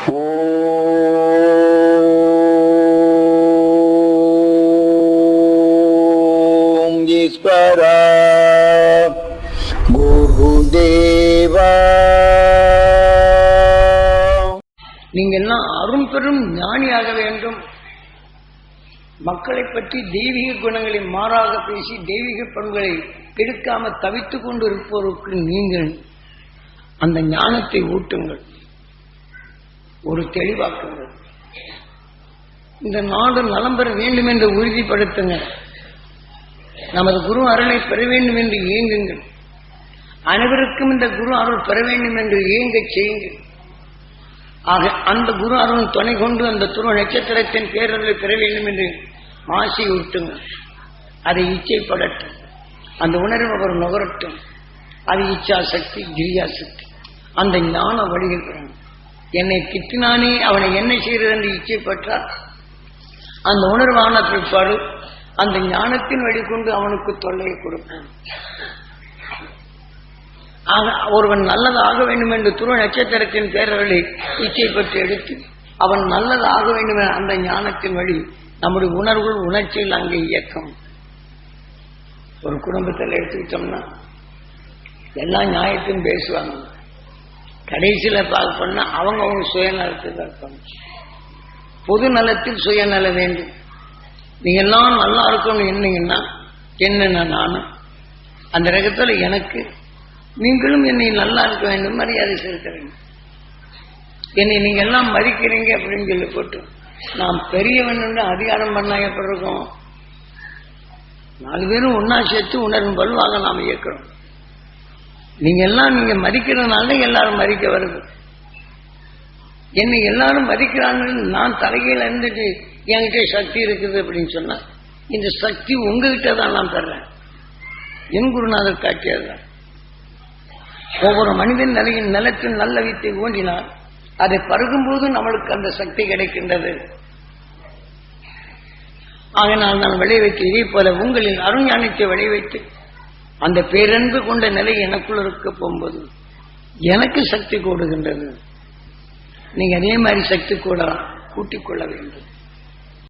ஓம் ஈஸ்வரா குருதேவா. நீங்கள் எல்லாம் அரும் பெரும் ஞானியாக வேண்டும். மக்களை பற்றி தெய்வீக குணங்களை மாறாக பேசி தெய்வீக பண்புகளை கெடுக்காம தவித்துக் கொண்டு இருப்பவருக்கு நீங்கள் அந்த ஞானத்தை ஊட்டுங்கள், ஒரு தெளிவாக்குங்கள். இந்த நாடு நலம் பெற வேண்டும் என்று உறுதிப்படுத்துங்க. நமது குரு அருளை பெற வேண்டும் என்று இயங்குங்கள். அனைவருக்கும் இந்த குரு அருள் பெற வேண்டும் என்று இயங்க செய்யுங்கள். ஆக அந்த குரு அருள் துணை கொண்டு அந்த துருவ நட்சத்திரத்தின் பேரருளை பெற வேண்டும் என்று ஆசை ஊட்டுங்கள். அதை இச்சைப்படட்டும், அந்த உணர்வு அவர் நுகரட்டும். அது இச்சா சக்தி, கிரியா சக்தி, அந்த ஞான வழிகள் பெறணும். என்னை திட்டினானே அவனை என்ன செய்கிறது என்று இச்சைப்பட்டால் அந்த உணர்வான பிற்பாடு அந்த ஞானத்தின் வழி கொண்டு அவனுக்கு தொல்லையை கொடுப்பான். ஒருவன் நல்லதாக வேண்டும் என்று துருவ நட்சத்திரத்தின் பேரர்களை இச்சைப்பட்டு எடுத்து அவன் நல்லதாக வேண்டும் என அந்த ஞானத்தின் வழி நம்முடைய உணர்வுகள் உணர்ச்சியில் அங்கே இயக்கம். ஒரு குடும்பத்தில் எடுத்துக்கிட்டோம்னா எல்லா நியாயத்தையும் பேசுவாங்க. கடைசியில பார்க்க பண்ணா அவங்க சுயநலத்தில் இருப்பாங்க. பொது நலத்தில் சுயநல வேண்டும். நீங்க எல்லாம் நல்லா இருக்கணும்னு என்னீங்கன்னா என்னென்ன நானும் அந்த ரகத்துல எனக்கு நீங்களும் என்னை நல்லா இருக்க வேண்டும், மரியாதை செலுத்த வேண்டும். என்னை நீங்க எல்லாம் மதிக்கிறீங்க அப்படின்னு சொல்லி போட்டு நாம் பெரியவன் அதிகாரம் பண்ணா எப்படி இருக்கும்? 4 பேரும் ஒன்னா சேர்த்து உணர்வும் வலுவாக நாம் இயக்கிறோம். நீங்க எல்லாம் நீங்க மதிக்கிறதுனால எல்லாரும் மதிக்க வருது. என்னை எல்லாரும் மதிக்கிறாங்க. நான் தலைகையில் இருந்துட்டு என்கிட்ட சக்தி இருக்குது அப்படின்னு சொன்னா இந்த சக்தி உங்ககிட்ட தான் நான் தர்றேன். என் குருநாதர் காட்டியதுதான். ஒவ்வொரு மனிதன் நிலத்தில் நல்ல வித்தை ஊன்றினால் அதை பருகும்போது நம்மளுக்கு அந்த சக்தி கிடைக்கின்றது. ஆகினால் நான் விளைவித்து இதே போல உங்களில் அருஞானத்தை விளைவித்து அந்த பேரன்பு கொண்ட நிலை எனக்குள் இருக்க போகும்போது எனக்கு சக்தி கூடுகின்றது. நீங்க அதே மாதிரி சக்தி கூட கூட்டிக் கொள்ள வேண்டும்.